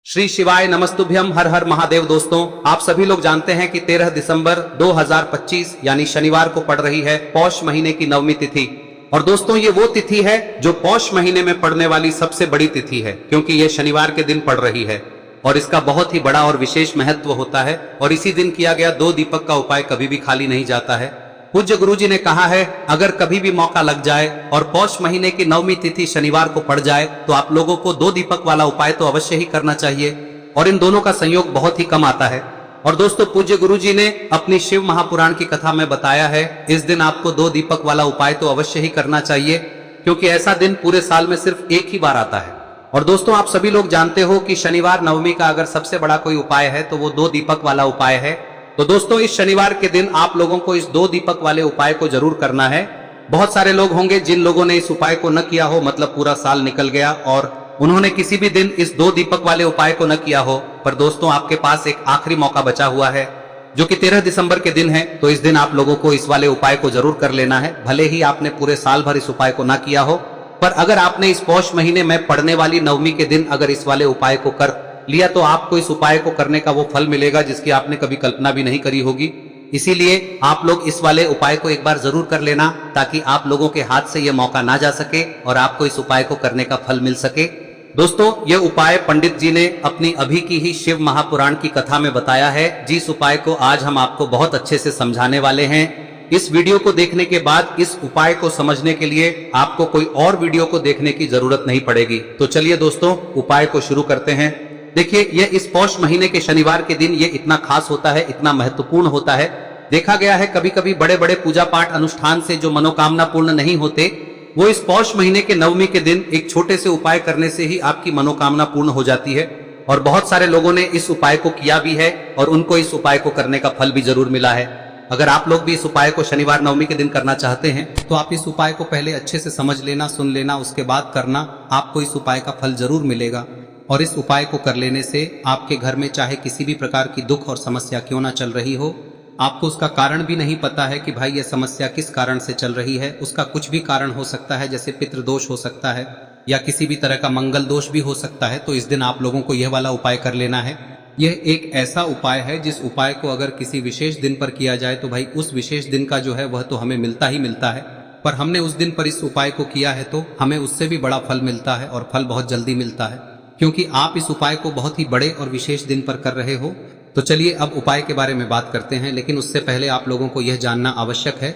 श्री शिवाय नमस्तुभ्यम। हर हर महादेव। दोस्तों, आप सभी लोग जानते हैं कि 13 दिसंबर 2025 यानी शनिवार को पड़ रही है पौष महीने की नवमी तिथि। और दोस्तों, ये वो तिथि है जो पौष महीने में पड़ने वाली सबसे बड़ी तिथि है, क्योंकि ये शनिवार के दिन पड़ रही है और इसका बहुत ही बड़ा और विशेष महत्व होता है। और इसी दिन किया गया 2 दीपक का उपाय कभी भी खाली नहीं जाता है। पूज्य गुरुजी ने कहा है, अगर कभी भी मौका लग जाए और पौष महीने की नवमी तिथि शनिवार को पड़ जाए तो आप लोगों को 2 दीपक वाला उपाय तो अवश्य ही करना चाहिए। और इन दोनों का संयोग बहुत ही कम आता है। और दोस्तों, पूज्य गुरुजी ने अपनी शिव महापुराण की कथा में बताया है, इस दिन आपको 2 दीपक वाला उपाय तो अवश्य ही करना चाहिए, क्योंकि ऐसा दिन पूरे साल में सिर्फ एक ही बार आता है। और दोस्तों, आप सभी लोग जानते हो कि शनिवार नवमी का अगर सबसे बड़ा कोई उपाय है तो वो 2 दीपक वाला उपाय है। तो दोस्तों, इस शनिवार के दिन आप लोगों को इस 2 दीपक वाले उपाय को जरूर करना है। बहुत सारे लोग होंगे जिन लोगों ने इस उपाय को न किया हो, मतलब पूरा साल निकल गया और उन्होंने किसी भी दिन इस 2 दीपक वाले उपाय को न किया हो। पर दोस्तों, आपके पास एक आखिरी मौका बचा हुआ है, जो कि 13 दिसंबर के दिन है। तो इस दिन आप लोगों को इस वाले उपाय को जरूर कर लेना है। भले ही आपने पूरे साल भर इस उपाय को ना किया हो, पर अगर आपने इस पौष महीने में पड़ने वाली नवमी के दिन अगर इस वाले उपाय को कर लिया तो आपको इस उपाय को करने का वो फल मिलेगा जिसकी आपने कभी कल्पना भी नहीं करी होगी। इसीलिए आप लोग इस वाले उपाय को एक बार जरूर कर लेना, ताकि आप लोगों के हाथ से यह मौका ना जा सके और आपको इस उपाय को करने का फल मिल सके। दोस्तों, यह उपाय पंडित जी ने अपनी अभी की ही शिव महापुराण की कथा में बताया है, जिस उपाय को आज हम आपको बहुत अच्छे से समझाने वाले हैं। इस वीडियो को देखने के बाद इस उपाय को समझने के लिए आपको कोई और वीडियो को देखने की जरूरत नहीं पड़ेगी। तो चलिए दोस्तों, उपाय को शुरू करते हैं। देखिए, यह इस पौष महीने के शनिवार के दिन ये इतना खास होता है, इतना महत्वपूर्ण होता है। देखा गया है कभी कभी बड़े बड़े पूजा पाठ अनुष्ठान से जो मनोकामना पूर्ण नहीं होते, वो इस पौष महीने के नवमी के दिन एक छोटे से उपाय करने से ही आपकी मनोकामना पूर्ण हो जाती है। और बहुत सारे लोगों ने इस उपाय को किया भी है और उनको इस उपाय को करने का फल भी जरूर मिला है। अगर आप लोग भी इस उपाय को शनिवार नवमी के दिन करना चाहते हैं तो आप इस उपाय को पहले अच्छे से समझ लेना, सुन लेना, उसके बाद करना। आपको इस उपाय का फल जरूर मिलेगा। और इस उपाय को कर लेने से आपके घर में चाहे किसी भी प्रकार की दुख और समस्या क्यों ना चल रही हो, आपको उसका कारण भी नहीं पता है कि भाई यह समस्या किस कारण से चल रही है, उसका कुछ भी कारण हो सकता है, जैसे पितृदोष हो सकता है या किसी भी तरह का मंगल दोष भी हो सकता है। तो इस दिन आप लोगों को यह वाला उपाय कर लेना है। यह एक ऐसा उपाय है जिस उपाय को अगर किसी विशेष दिन पर किया जाए तो भाई उस विशेष दिन का जो है वह तो हमें मिलता ही मिलता है। पर हमने उस दिन पर इस उपाय को किया है तो हमें उससे भी बड़ा फल मिलता है, और फल बहुत जल्दी मिलता है, क्योंकि आप इस उपाय को बहुत ही बड़े और विशेष दिन पर कर रहे हो। तो चलिए अब उपाय के बारे में बात करते हैं, लेकिन उससे पहले आप लोगों को यह जानना आवश्यक है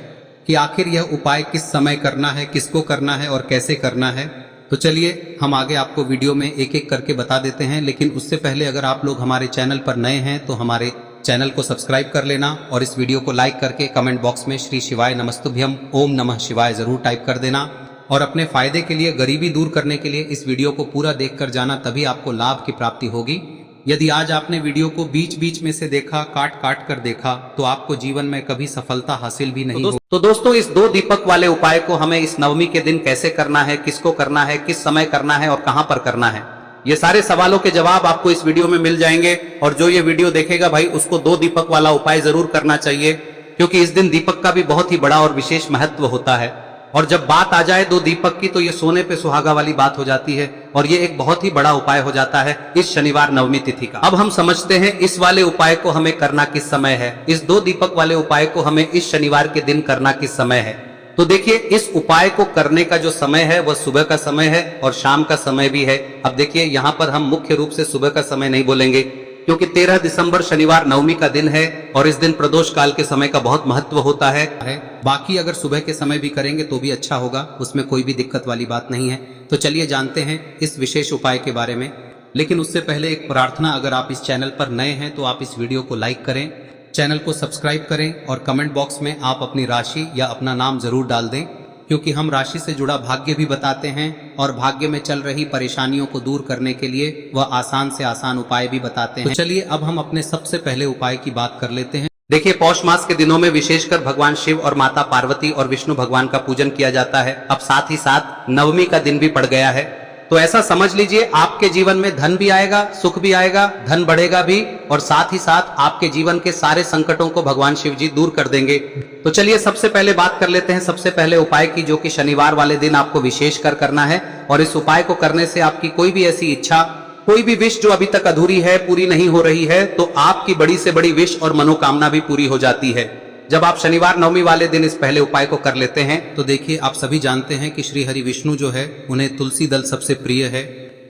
कि आखिर यह उपाय किस समय करना है, किसको करना है और कैसे करना है। तो चलिए हम आगे आपको वीडियो में एक एक करके बता देते हैं। लेकिन उससे पहले अगर आप लोग हमारे चैनल पर नए हैं तो हमारे चैनल को सब्सक्राइब कर लेना और इस वीडियो को लाइक करके कमेंट बॉक्स में श्री शिवाय नमस्तुभ्यम ओम नमः शिवाय जरूर टाइप कर देना। और अपने फायदे के लिए, गरीबी दूर करने के लिए इस वीडियो को पूरा देखकर जाना, तभी आपको लाभ की प्राप्ति होगी। यदि आज आपने वीडियो को बीच बीच में से देखा, काट काट कर देखा, तो आपको जीवन में कभी सफलता हासिल भी नहीं होगी। तो दोस्तों, इस 2 दीपक वाले उपाय को हमें इस नवमी के दिन कैसे करना है, किसको करना है, किस समय करना है और कहां पर करना है, ये सारे सवालों के जवाब आपको इस वीडियो में मिल जाएंगे। और जो ये वीडियो देखेगा भाई, उसको 2 दीपक वाला उपाय जरूर करना चाहिए, क्योंकि इस दिन दीपक का भी बहुत ही बड़ा और विशेष महत्व होता है। और जब बात आ जाए 2 दीपक की, तो ये सोने पे सुहागा वाली बात हो जाती है और ये एक बहुत ही बड़ा उपाय हो जाता है इस शनिवार नवमी तिथि का। अब हम समझते हैं इस वाले उपाय को हमें करना किस समय है। इस 2 दीपक वाले उपाय को हमें इस शनिवार के दिन करना किस समय है। तो देखिए, इस उपाय को करने का जो समय है वह सुबह का समय है और शाम का समय भी है। अब देखिए, यहाँ पर हम मुख्य रूप से सुबह का समय नहीं बोलेंगे, क्योंकि 13 दिसंबर शनिवार नवमी का दिन है और इस दिन प्रदोष काल के समय का बहुत महत्व होता है। बाकी अगर सुबह के समय भी करेंगे तो भी अच्छा होगा, उसमें कोई भी दिक्कत वाली बात नहीं है। तो चलिए जानते हैं इस विशेष उपाय के बारे में। लेकिन उससे पहले एक प्रार्थना, अगर आप इस चैनल पर नए हैं तो आप इस वीडियो को लाइक करें, चैनल को सब्सक्राइब करें और कमेंट बॉक्स में आप अपनी राशि या अपना नाम जरूर डाल दें, क्योंकि हम राशि से जुड़ा भाग्य भी बताते हैं और भाग्य में चल रही परेशानियों को दूर करने के लिए वह आसान से आसान उपाय भी बताते हैं। तो चलिए अब हम अपने सबसे पहले उपाय की बात कर लेते हैं। देखिए, पौष मास के दिनों में विशेषकर भगवान शिव और माता पार्वती और विष्णु भगवान का पूजन किया जाता है। अब साथ ही साथ नवमी का दिन भी पड़ गया है, तो ऐसा समझ लीजिए आपके जीवन में धन भी आएगा, सुख भी आएगा, धन बढ़ेगा भी, और साथ ही साथ आपके जीवन के सारे संकटों को भगवान शिव जी दूर कर देंगे। तो चलिए सबसे पहले बात कर लेते हैं सबसे पहले उपाय की, जो कि शनिवार वाले दिन आपको विशेष कर करना है। और इस उपाय को करने से आपकी कोई भी ऐसी इच्छा कोई भी विश जो अभी तक अधूरी है, पूरी नहीं हो रही है, तो आपकी बड़ी से बड़ी विश और मनोकामना भी पूरी हो जाती है जब आप शनिवार नवमी वाले दिन इस पहले उपाय को कर लेते हैं। तो देखिए, आप सभी जानते हैं कि श्री हरि विष्णु जो है उन्हें तुलसी दल सबसे प्रिय है।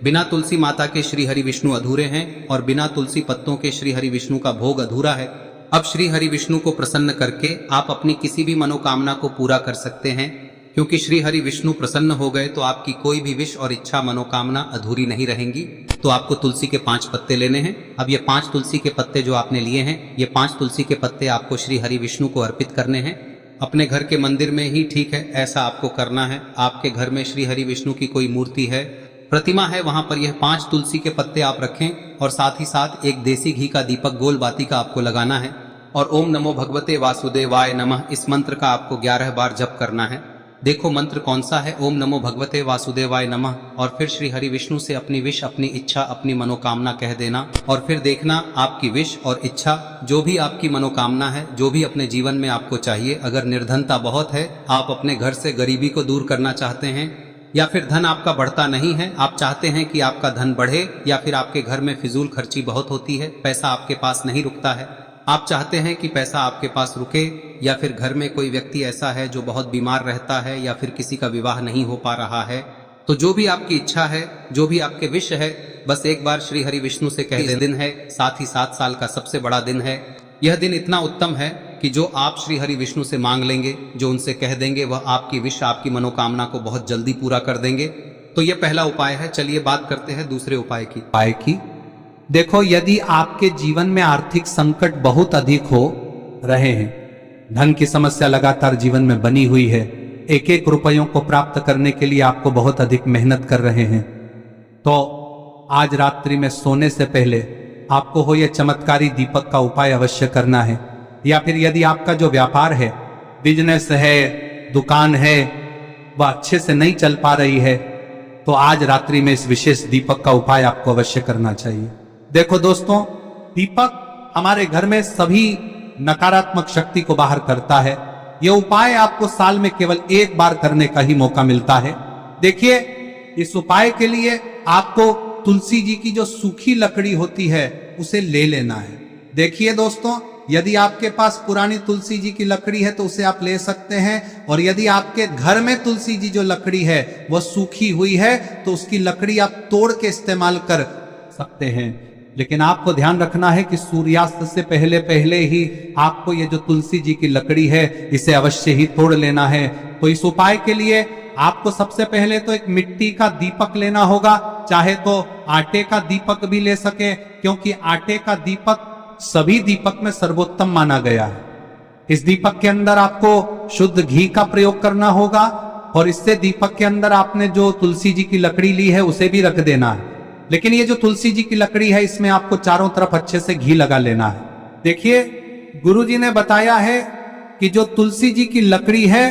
बिना तुलसी माता के श्री हरि विष्णु अधूरे हैं और बिना तुलसी पत्तों के श्री हरि विष्णु का भोग अधूरा है। अब श्री हरि विष्णु को प्रसन्न करके आप अपनी किसी भी मनोकामना को पूरा कर सकते हैं, क्योंकि श्री हरि विष्णु प्रसन्न हो गए तो आपकी कोई भी विश और इच्छा मनोकामना अधूरी नहीं रहेंगी। तो आपको तुलसी के 5 पत्ते लेने हैं। अब ये 5 तुलसी के पत्ते जो आपने लिए हैं, ये 5 तुलसी के पत्ते आपको श्री हरि विष्णु को अर्पित करने हैं। अपने घर के मंदिर में ही ठीक है, ऐसा आपको करना है। आपके घर में श्री हरि विष्णु की कोई मूर्ति है, प्रतिमा है, वहां पर यह 5 तुलसी के पत्ते आप रखें और साथ ही साथ एक देसी घी का दीपक गोल बाती का आपको लगाना है और ओम नमो भगवते वासुदेवाय नमः इस मंत्र का आपको 11 बार जप करना है। देखो मंत्र कौन सा है, ओम नमो भगवते वासुदेवाय नमः, और फिर श्री हरि विष्णु से अपनी विश, अपनी इच्छा, अपनी मनोकामना कह देना और फिर देखना आपकी विश और इच्छा, जो भी आपकी मनोकामना है, जो भी अपने जीवन में आपको चाहिए। अगर निर्धनता बहुत है, आप अपने घर से गरीबी को दूर करना चाहते हैं, या फिर धन आपका बढ़ता नहीं है, आप चाहते हैं कि आपका धन बढ़े, या फिर आपके घर में फिजूल खर्ची बहुत होती है, पैसा आपके पास नहीं रुकता है, आप चाहते हैं कि पैसा आपके पास रुके, या फिर घर में कोई व्यक्ति ऐसा है जो बहुत बीमार रहता है, या फिर किसी का विवाह नहीं हो पा रहा है, तो जो भी आपकी इच्छा है, जो भी आपके विश है, बस एक बार श्री हरि विष्णु से कह दिन है। साथ ही 7 साल का सबसे बड़ा दिन है। यह दिन इतना उत्तम है कि जो आप श्री हरि विष्णु से मांग लेंगे, जो उनसे कह देंगे, वह आपकी विश, आपकी मनोकामना को बहुत जल्दी पूरा कर देंगे। तो यह पहला उपाय है। चलिए बात करते हैं दूसरे उपाय की। देखो, यदि आपके जीवन में आर्थिक संकट बहुत अधिक हो रहे हैं, धन की समस्या लगातार जीवन में बनी हुई है, एक एक रुपयों को प्राप्त करने के लिए आपको बहुत अधिक मेहनत कर रहे हैं, तो आज रात्रि में सोने से पहले आपको हो यह चमत्कारी दीपक का उपाय अवश्य करना है। या फिर यदि आपका जो व्यापार है, बिजनेस है, दुकान है, वह अच्छे से नहीं चल पा रही है, तो आज रात्रि में इस विशेष दीपक का उपाय आपको अवश्य करना चाहिए। देखो दोस्तों, दीपक हमारे घर में सभी नकारात्मक शक्ति को बाहर करता है। यह उपाय आपको साल में केवल 1 बार करने का ही मौका मिलता है। देखिए, इस उपाय के लिए आपको तुलसी जी की जो सूखी लकड़ी होती है उसे ले लेना है। देखिए दोस्तों, यदि आपके पास पुरानी तुलसी जी की लकड़ी है तो उसे आप ले सकते हैं, और यदि आपके घर में तुलसी जी जो लकड़ी है वह सूखी हुई है तो उसकी लकड़ी आप तोड़ के इस्तेमाल कर सकते हैं। लेकिन आपको ध्यान रखना है कि सूर्यास्त से पहले पहले ही आपको ये जो तुलसी जी की लकड़ी है इसे अवश्य ही तोड़ लेना है। तो इस उपाय के लिए आपको सबसे पहले तो एक मिट्टी का दीपक लेना होगा, चाहे तो आटे का दीपक भी ले सके, क्योंकि आटे का दीपक सभी दीपक में सर्वोत्तम माना गया है। इस दीपक के अंदर आपको शुद्ध घी का प्रयोग करना होगा, और इससे दीपक के अंदर आपने जो तुलसी जी की लकड़ी ली है उसे भी रख देना है। लेकिन ये जो तुलसी जी की लकड़ी है, इसमें आपको चारों तरफ अच्छे से घी लगा लेना है। देखिए, गुरुजी ने बताया है कि जो तुलसी जी की लकड़ी है,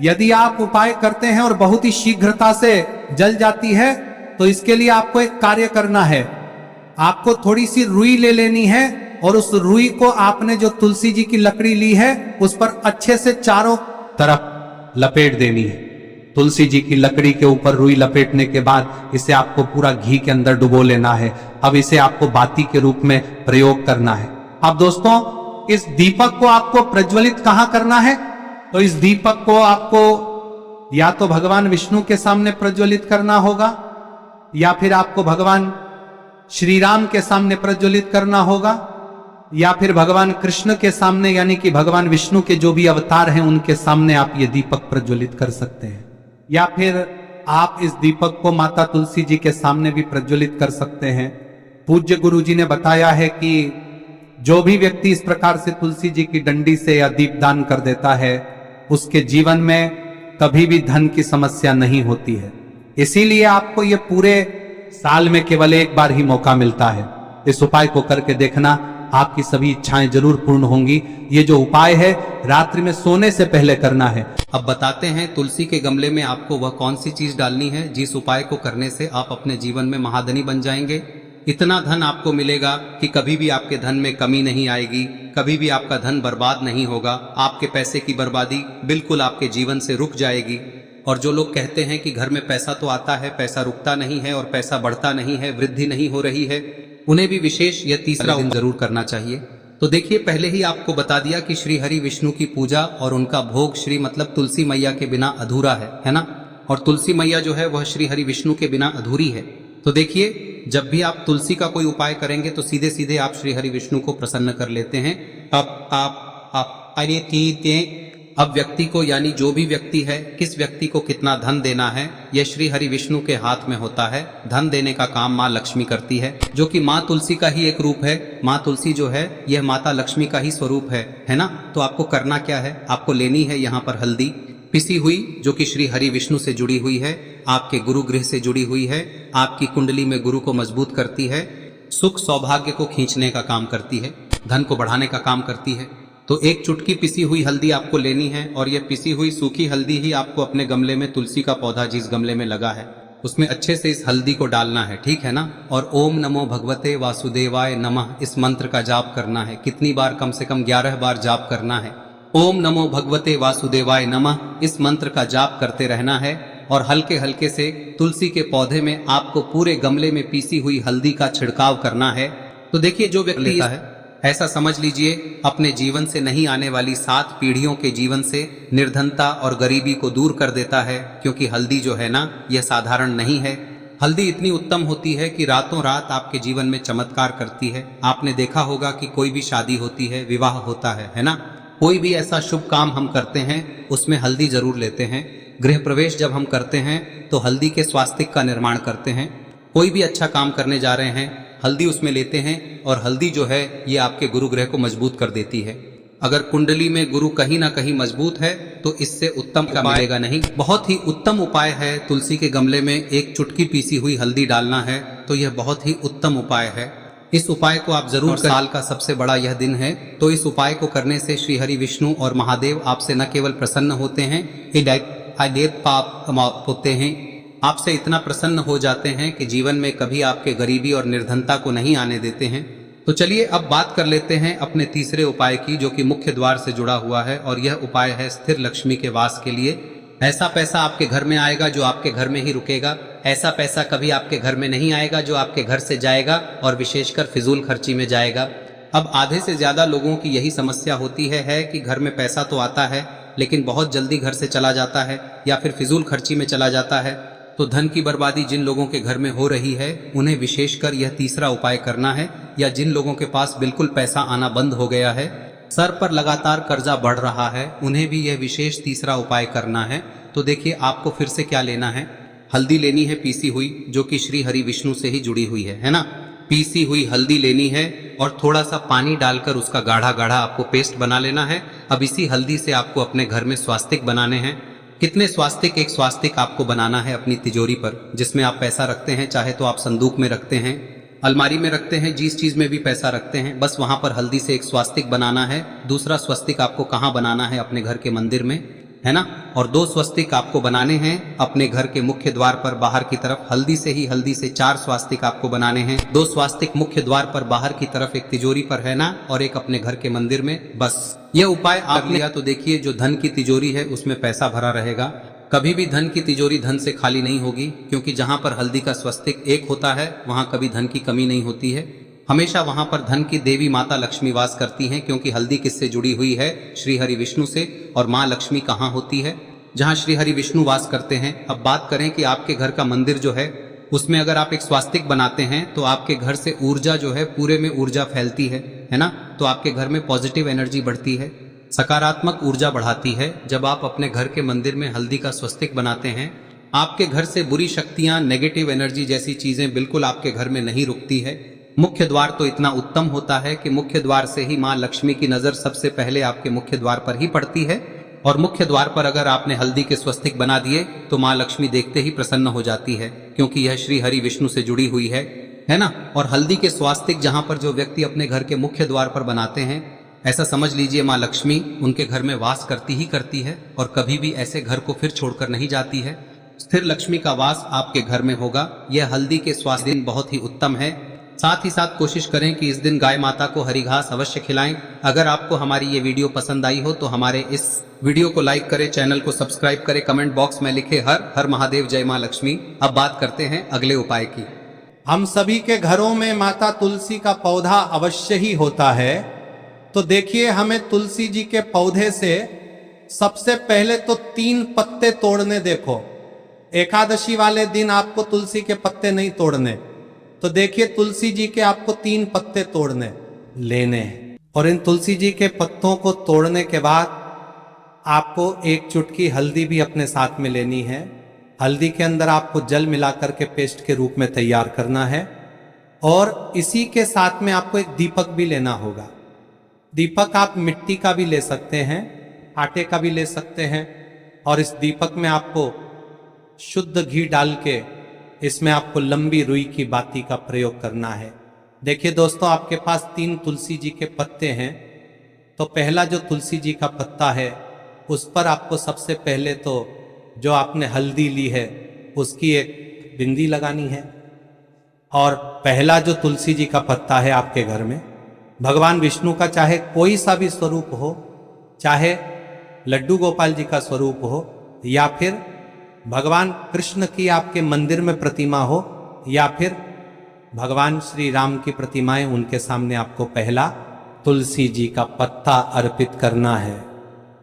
यदि आप उपाय करते हैं और बहुत ही शीघ्रता से जल जाती है, तो इसके लिए आपको एक कार्य करना है। आपको थोड़ी सी रुई ले लेनी है और उस रुई को आपने जो तुलसी जी की लकड़ी ली है उस पर अच्छे से चारों तरफ लपेट देनी है। तुलसी जी की लकड़ी के ऊपर रुई लपेटने के बाद इसे आपको पूरा घी के अंदर डुबो लेना है। अब इसे आपको बाती के रूप में प्रयोग करना है। अब दोस्तों, इस दीपक को आपको प्रज्वलित कहां करना है? तो इस दीपक को आपको या तो भगवान विष्णु के सामने प्रज्वलित करना होगा, या फिर आपको भगवान श्री राम के सामने प्रज्वलित करना होगा, या फिर भगवान कृष्ण के सामने, यानी कि भगवान विष्णु के जो भी अवतार हैं उनके सामने आप ये दीपक प्रज्वलित कर सकते हैं। या फिर आप इस दीपक को माता तुलसी जी के सामने भी प्रज्वलित कर सकते हैं। पूज्य गुरु जी ने बताया है कि जो भी व्यक्ति इस प्रकार से तुलसी जी की डंडी से या दीपदान कर देता है, उसके जीवन में कभी भी धन की समस्या नहीं होती है। इसीलिए आपको ये पूरे साल में केवल 1 बार ही मौका मिलता है। इस उपाय को करके देखना, आपकी सभी इच्छाएं जरूर पूर्ण होंगी। ये जो उपाय है रात्रि में सोने से पहले करना है। अब बताते हैं तुलसी के गमले में आपको वह कौन सी चीज डालनी है जिस उपाय को करने से आप अपने जीवन में महाधनी बन जाएंगे। इतना धन आपको मिलेगा कि कभी भी आपके धन में कमी नहीं आएगी, कभी भी आपका धन बर्बाद नहीं होगा। आपके पैसे की बर्बादी बिल्कुल आपके जीवन से रुक जाएगी। और जो लोग कहते हैं कि घर में पैसा तो आता है, पैसा रुकता नहीं है और पैसा बढ़ता नहीं है, वृद्धि नहीं हो रही है, उन्हें भी विशेष यह तीसरा दिन जरूर करना चाहिए। तो देखिए, पहले ही आपको बता दिया कि श्री हरि विष्णु की पूजा और उनका भोग श्री मतलब तुलसी मैया के बिना अधूरा है ना। और तुलसी मैया जो है वह श्री हरि विष्णु के बिना अधूरी है। तो देखिए, जब भी आप तुलसी का कोई उपाय करेंगे तो सीधे सीधे आप श्री हरि विष्णु को प्रसन्न कर लेते हैं। अब व्यक्ति को, यानी जो भी व्यक्ति है, किस व्यक्ति को कितना धन देना है, यह श्री हरि विष्णु के हाथ में होता है। धन देने का काम माँ लक्ष्मी करती है, जो कि माँ तुलसी का ही एक रूप है। माँ तुलसी जो है यह माता लक्ष्मी का ही स्वरूप है ना। तो आपको करना क्या है, आपको लेनी है यहाँ पर हल्दी पिसी हुई, जो कि श्री हरि विष्णु से जुड़ी हुई है, आपके गुरु गृह से जुड़ी हुई है, आपकी कुंडली में गुरु को मजबूत करती है, सुख सौभाग्य को खींचने का काम करती है, धन को बढ़ाने का काम करती है। तो एक चुटकी पिसी हुई हल्दी आपको लेनी है और यह पिसी हुई सूखी हल्दी ही आपको अपने गमले में, तुलसी का पौधा जिस गमले में लगा है उसमें अच्छे से इस हल्दी को डालना है, ठीक है ना। और ओम नमो भगवते वासुदेवाय नमः इस मंत्र का जाप करना है। कितनी बार? कम से कम 11 बार जाप करना है। ओम नमो भगवते वासुदेवाय नमः इस मंत्र का जाप करते रहना है और हल्के हल्के से तुलसी के पौधे में आपको पूरे गमले में पीसी हुई हल्दी का छिड़काव करना है। तो देखिए, जो व्यक्ति लेता है, ऐसा समझ लीजिए अपने जीवन से नहीं आने वाली 7 पीढ़ियों के जीवन से निर्धनता और गरीबी को दूर कर देता है। क्योंकि हल्दी जो है ना, यह साधारण नहीं है। हल्दी इतनी उत्तम होती है कि रातों रात आपके जीवन में चमत्कार करती है। आपने देखा होगा कि कोई भी शादी होती है, विवाह होता है ना, कोई भी ऐसा शुभ काम हम करते हैं उसमें हल्दी जरूर लेते हैं। गृह प्रवेश जब हम करते हैं तो हल्दी के स्वास्तिक का निर्माण करते हैं। कोई भी अच्छा काम करने जा रहे हैं, हल्दी उसमें लेते हैं और हल्दी जो है ये आपके गुरु ग्रह को मजबूत कर देती है। अगर कुंडली में गुरु कहीं ना कहीं मजबूत है तो इससे उत्तम का मिलेगा नहीं। बहुत ही उत्तम उपाय है, तुलसी के गमले में एक चुटकी पीसी हुई हल्दी डालना है। तो यह बहुत ही उत्तम उपाय है। इस उपाय को आप जरूर, साल का सबसे बड़ा यह दिन है, तो इस उपाय को करने से श्री हरि विष्णु और महादेव आपसे न केवल प्रसन्न होते हैं, पाप होते हैं, आपसे इतना प्रसन्न हो जाते हैं कि जीवन में कभी आपके गरीबी और निर्धनता को नहीं आने देते हैं। तो चलिए अब बात कर लेते हैं अपने तीसरे उपाय की, जो कि मुख्य द्वार से जुड़ा हुआ है। और यह उपाय है स्थिर लक्ष्मी के वास के लिए। ऐसा पैसा आपके घर में आएगा जो आपके घर में ही रुकेगा। ऐसा पैसा कभी आपके घर में नहीं आएगा जो आपके घर से जाएगा और विशेषकर फिजूल खर्ची में जाएगा। अब आधे से ज्यादा लोगों की यही समस्या होती है कि घर में पैसा तो आता है लेकिन बहुत जल्दी घर से चला जाता है या फिर फिजूल खर्ची में चला जाता है। तो धन की बर्बादी जिन लोगों के घर में हो रही है उन्हें विशेषकर यह तीसरा उपाय करना है। या जिन लोगों के पास बिल्कुल पैसा आना बंद हो गया है, सर पर लगातार कर्जा बढ़ रहा है, उन्हें भी यह विशेष तीसरा उपाय करना है। तो देखिए, आपको फिर से क्या लेना है, हल्दी लेनी है पीसी हुई, जो कि श्री हरि विष्णु से ही जुड़ी हुई है ना। पीसी हुई हल्दी लेनी है और थोड़ा सा पानी डालकर उसका गाढ़ा गाढ़ा आपको पेस्ट बना लेना है। अब इसी हल्दी से आपको अपने घर में स्वास्तिक बनाने हैं। कितने स्वास्तिक? एक स्वास्तिक आपको बनाना है अपनी तिजोरी पर, जिसमें आप पैसा रखते हैं। चाहे तो आप संदूक में रखते हैं, अलमारी में रखते हैं, जिस चीज में भी पैसा रखते हैं, बस वहां पर हल्दी से एक स्वास्तिक बनाना है। दूसरा स्वस्तिक आपको कहाँ बनाना है? अपने घर के मंदिर में, है ना। और 2 स्वस्तिक आपको बनाने हैं अपने घर के मुख्य द्वार पर बाहर की तरफ। हल्दी से 4 स्वास्तिक आपको बनाने हैं। 2 स्वास्तिक मुख्य द्वार पर बाहर की तरफ, एक तिजोरी पर, है ना, और एक अपने घर के मंदिर में। बस यह उपाय आप लिया तो देखिए, जो धन की तिजोरी है उसमें पैसा भरा रहेगा। कभी भी धन की तिजोरी धन से खाली नहीं होगी, क्योंकि जहां पर हल्दी का स्वस्तिक एक होता है वहां कभी धन की कमी नहीं होती है। हमेशा वहां पर धन की देवी माता लक्ष्मी वास करती हैं, क्योंकि हल्दी किससे जुड़ी हुई है? श्री हरि विष्णु से। और माँ लक्ष्मी कहाँ होती है? जहाँ श्री हरि विष्णु वास करते हैं। अब बात करें कि आपके घर का मंदिर जो है उसमें अगर आप एक स्वास्तिक बनाते हैं तो आपके घर से ऊर्जा जो है, पूरे में ऊर्जा फैलती है ना। तो आपके घर में पॉजिटिव एनर्जी बढ़ती है, सकारात्मक ऊर्जा बढ़ाती है। जब आप अपने घर के मंदिर में हल्दी का स्वस्तिक बनाते हैं, आपके घर से बुरी शक्तियां, नेगेटिव एनर्जी जैसी चीजें बिल्कुल आपके घर में नहीं रुकती है। मुख्य द्वार तो इतना उत्तम होता है कि मुख्य द्वार से ही माँ लक्ष्मी की नजर सबसे पहले आपके मुख्य द्वार पर ही पड़ती है। और मुख्य द्वार पर अगर आपने हल्दी के स्वस्तिक बना दिए तो माँ लक्ष्मी देखते ही प्रसन्न हो जाती है, क्योंकि यह श्री हरि विष्णु से जुड़ी हुई है ना। और हल्दी के स्वास्तिक जहां पर जो व्यक्ति अपने घर के मुख्य द्वार पर बनाते हैं, ऐसा समझ लीजिए माँ लक्ष्मी उनके घर में वास करती ही करती है और कभी भी ऐसे घर को फिर छोड़कर नहीं जाती है। स्थिर लक्ष्मी का वास आपके घर में होगा। यह हल्दी के स्वास्थ्य दिन बहुत ही उत्तम है। साथ ही साथ कोशिश करें कि इस दिन गाय माता को हरी घास अवश्य खिलाएं। अगर आपको हमारी ये वीडियो पसंद आई हो तो हमारे इस वीडियो को लाइक करें, चैनल को सब्सक्राइब करें, कमेंट बॉक्स में लिखे हर हर महादेव जय मां लक्ष्मी। अब बात करते हैं अगले उपाय की। हम सभी के घरों में माता तुलसी का पौधा अवश्य ही होता है। तो देखिए, हमें तुलसी जी के पौधे से सबसे पहले तो 3 पत्ते तोड़ने। देखो, एकादशी वाले दिन आपको तुलसी के पत्ते नहीं तोड़ने। तो देखिए, तुलसी जी के आपको 3 पत्ते तोड़ने लेने हैं। और इन तुलसी जी के पत्तों को तोड़ने के बाद आपको 1 चुटकी हल्दी भी अपने साथ में लेनी है। हल्दी के अंदर आपको जल मिलाकर के पेस्ट के रूप में तैयार करना है। और इसी के साथ में आपको एक दीपक भी लेना होगा। दीपक आप मिट्टी का भी ले सकते हैं, आटे का भी ले सकते हैं। और इस दीपक में आपको शुद्ध घी डाल के इसमें आपको लंबी रुई की बाती का प्रयोग करना है। देखिए दोस्तों, आपके पास 3 तुलसी जी के पत्ते हैं। तो पहला जो तुलसी जी का पत्ता है उस पर आपको सबसे पहले तो जो आपने हल्दी ली है उसकी एक बिंदी लगानी है। और पहला जो तुलसी जी का पत्ता है आपके घर में, भगवान विष्णु का चाहे कोई सा भी स्वरूप हो, चाहे लड्डू गोपाल जी का स्वरूप हो, या फिर भगवान कृष्ण की आपके मंदिर में प्रतिमा हो, या फिर भगवान श्री राम की प्रतिमाएं, उनके सामने आपको पहला तुलसी जी का पत्ता अर्पित करना है।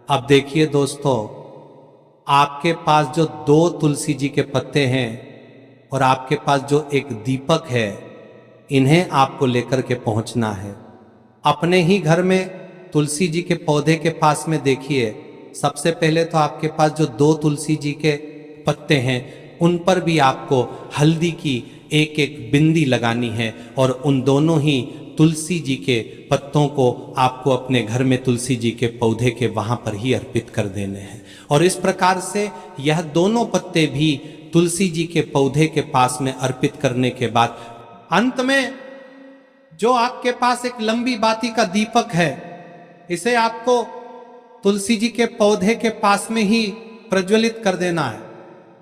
अब देखिए दोस्तों, आपके पास जो 2 तुलसी जी के पत्ते हैं और आपके पास जो एक दीपक है, इन्हें आपको लेकर के पहुंचना है। अपने ही घर में तुलसी जी के पौधे के पास में देखिए, सबसे पहले तो आपके पास जो 2 तुलसी जी के पत्ते हैं उन पर भी आपको हल्दी की एक एक बिंदी लगानी है। और उन दोनों ही तुलसी जी के पत्तों को आपको अपने घर में तुलसी जी के पौधे के वहां पर ही अर्पित कर देने हैं। और इस प्रकार से यह दोनों पत्ते भी तुलसी जी के पौधे के पास में अर्पित करने के बाद अंत में जो आपके पास एक लंबी बाती का दीपक है, इसे आपको तुलसी जी के पौधे के पास में ही प्रज्वलित कर देना है।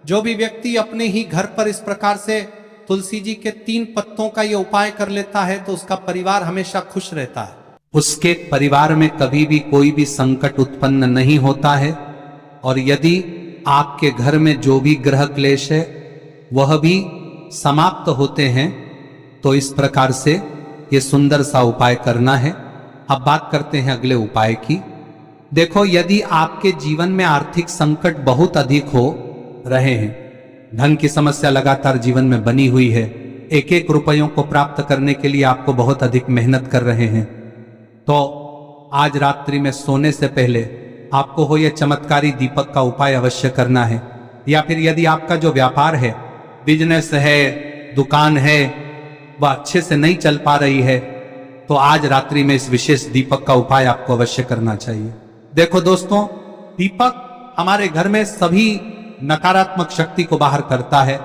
जो भी व्यक्ति अपने ही घर पर इस प्रकार से तुलसी जी के 3 पत्तों का ये उपाय कर लेता है तो उसका परिवार हमेशा खुश रहता है। उसके परिवार में कभी भी कोई भी संकट उत्पन्न नहीं होता है। और यदि आपके घर में जो भी ग्रह क्लेश है वह भी समाप्त होते हैं। तो इस प्रकार से ये सुंदर सा उपाय करना है। अब बात करते हैं अगले उपाय की। देखो, यदि आपके जीवन में आर्थिक संकट बहुत अधिक हो रहे हैं, धन की समस्या लगातार जीवन में बनी हुई है, एक एक रुपयों को प्राप्त करने के लिए आपको बहुत अधिक मेहनत कर रहे हैं, तो आज रात्रि में सोने से पहले आपको हो यह चमत्कारी दीपक का उपाय अवश्य करना है। या फिर यदि आपका जो व्यापार है, बिजनेस है, दुकान है, वह अच्छे से नहीं चल पा रही है, तो आज रात्रि में इस विशेष दीपक का उपाय आपको अवश्य करना चाहिए। देखो दोस्तों, दीपक हमारे घर में सभी नकारात्मक शक्ति को बाहर करता है।